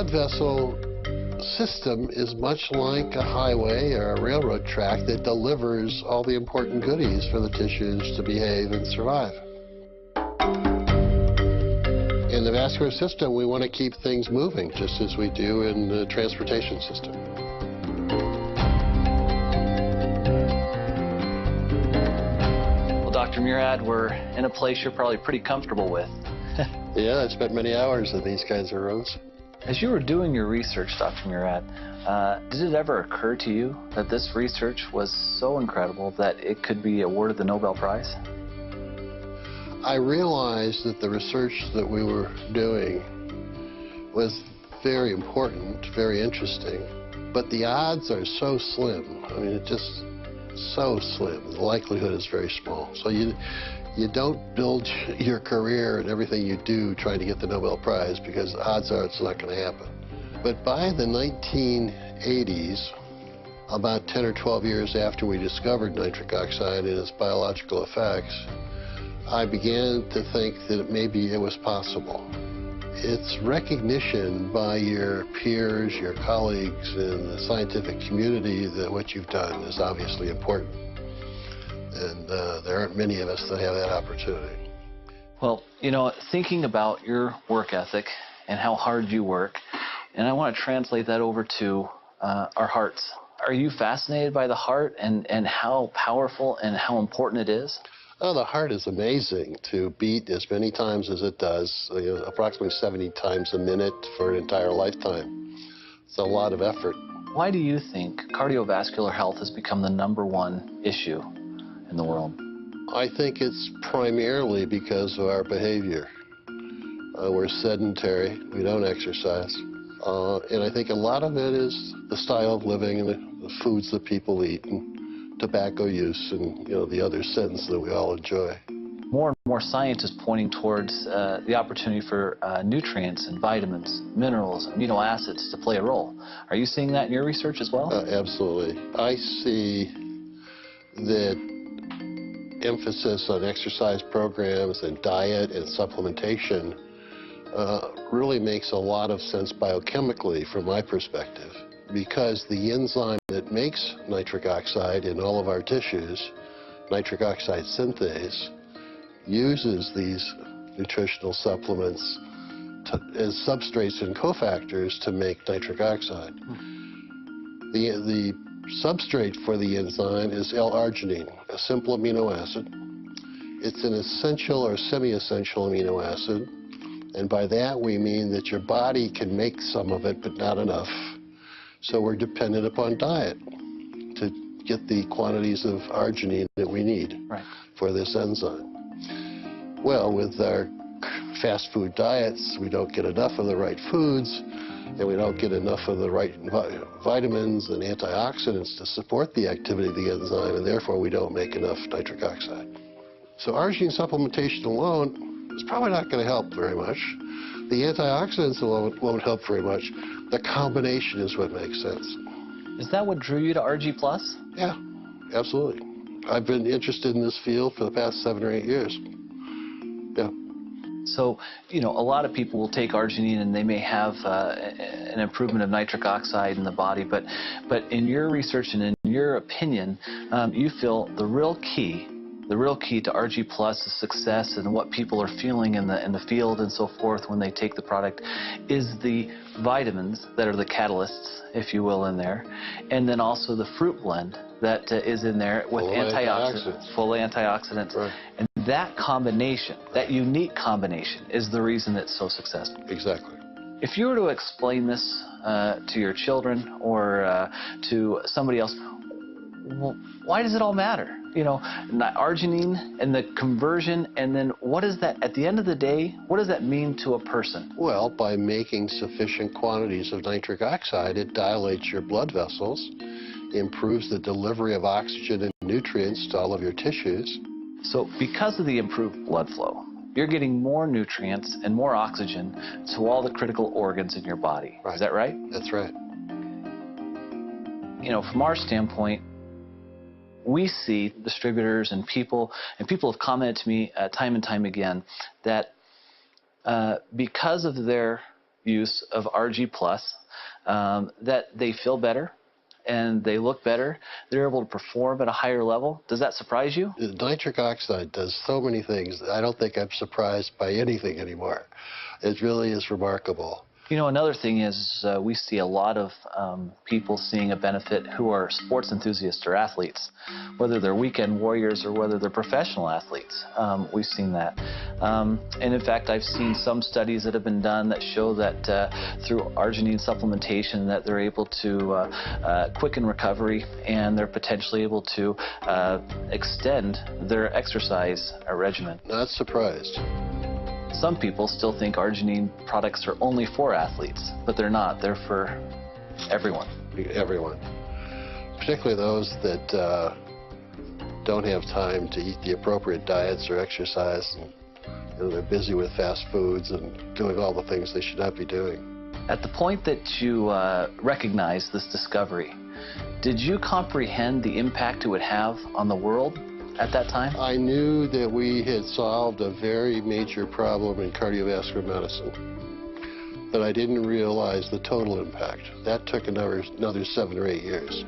blood vessel system is much like a highway or a railroad track that delivers all the important goodies for the tissues to behave and survive. In the vascular system, we want to keep things moving, just as we do in the transportation system. Well, Dr. Murad, we're in a place you're probably pretty comfortable with. Yeah, I spent many hours in these kinds of rooms. As you were doing your research, Dr. Murad, did it ever occur to you that this research was so incredible that it could be awarded the Nobel Prize? I realized that the research that we were doing was very important, very interesting, but the odds are so slim. I mean, it's just so slim. The likelihood is very small. So you don't build your career and everything you do trying to get the Nobel Prize, because the odds are it's not going to happen. But by the 1980s, about 10 or 12 years after we discovered nitric oxide and its biological effects, I began to think that maybe it was possible. It's recognition by your peers, your colleagues in the scientific community that what you've done is obviously important. And there aren't many of us that have that opportunity. Well, you know, thinking about your work ethic and how hard you work, and I want to translate that over to our hearts. Are you fascinated by the heart and how powerful and how important it is? Oh, the heart is amazing to beat as many times as it does, approximately 70 times a minute for an entire lifetime. It's a lot of effort. Why do you think cardiovascular health has become the #1 issue in the world? I think it's primarily because of our behavior. We're sedentary, we don't exercise, and I think a lot of it is the style of living and the foods that people eat and tobacco use and the other sins that we all enjoy. More and more science is pointing towards the opportunity for nutrients and vitamins, minerals, amino acids to play a role. Are you seeing that in your research as well? Absolutely. I see that emphasis on exercise programs and diet and supplementation really makes a lot of sense biochemically from my perspective, because the enzyme that makes nitric oxide in all of our tissues, nitric oxide synthase, uses these nutritional supplements as substrates and cofactors to make nitric oxide. The substrate for the enzyme is L-arginine, a simple amino acid. It's an essential or semi-essential amino acid, and by that we mean that your body can make some of it, but not enough. So we're dependent upon diet to get the quantities of arginine that we need for this enzyme. Well, with our fast food diets, we don't get enough of the right foods, and we don't get enough of the right vitamins and antioxidants to support the activity of the enzyme, and therefore we don't make enough nitric oxide. So arginine supplementation alone is probably not going to help very much. The antioxidants alone won't help very much. The combination is what makes sense. Is that what drew you to RG+? Yeah, absolutely. I've been interested in this field for the past 7 or 8 years. Yeah. So, a lot of people will take arginine and they may have an improvement of nitric oxide in the body, but in your research and in your opinion, you feel the real key to RG+ is success and what people are feeling in the field and so forth when they take the product is the vitamins that are the catalysts, if you will, in there, and then also the fruit blend that is in there with full antioxidants. Right. And that combination, that unique combination, is the reason it's so successful. Exactly. If you were to explain this to your children or to somebody else, well, why does it all matter? Arginine and the conversion, and then what is that, at the end of the day, what does that mean to a person? Well, by making sufficient quantities of nitric oxide, it dilates your blood vessels, improves the delivery of oxygen and nutrients to all of your tissues. So because of the improved blood flow, you're getting more nutrients and more oxygen to all the critical organs in your body. Right. Is that right? That's right. From our standpoint, we see distributors and people have commented to me time and time again that because of their use of RG Plus, that they feel better and they look better, they're able to perform at a higher level. Does that surprise you? Nitric oxide does so many things. I don't think I'm surprised by anything anymore. It really is remarkable. You know, another thing is we see a lot of people seeing a benefit who are sports enthusiasts or athletes, whether they're weekend warriors or whether they're professional athletes. We've seen that. And in fact, I've seen some studies that have been done that show that through arginine supplementation that they're able to quicken recovery and they're potentially able to extend their exercise regimen. Not surprised. Some people still think arginine products are only for athletes, but they're not. They're for everyone. Everyone. Particularly those that don't have time to eat the appropriate diets or exercise. And they're busy with fast foods and doing all the things they should not be doing. At the point that you recognized this discovery, did you comprehend the impact it would have on the world at that time? I knew that we had solved a very major problem in cardiovascular medicine, but I didn't realize the total impact. That took another 7 or 8 years.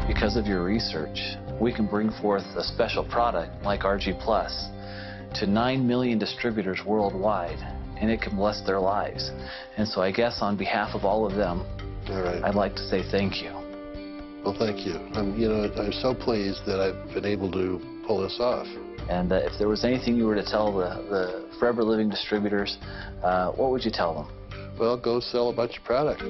Because of your research, we can bring forth a special product like RG Plus to 9 million distributors worldwide, and it can bless their lives. And so I guess on behalf of all of them, I'd like to say thank you. Well, thank you. I'm so pleased that I've been able to pull this off. And if there was anything you were to tell the Forever Living distributors, what would you tell them? Well, go sell a bunch of product.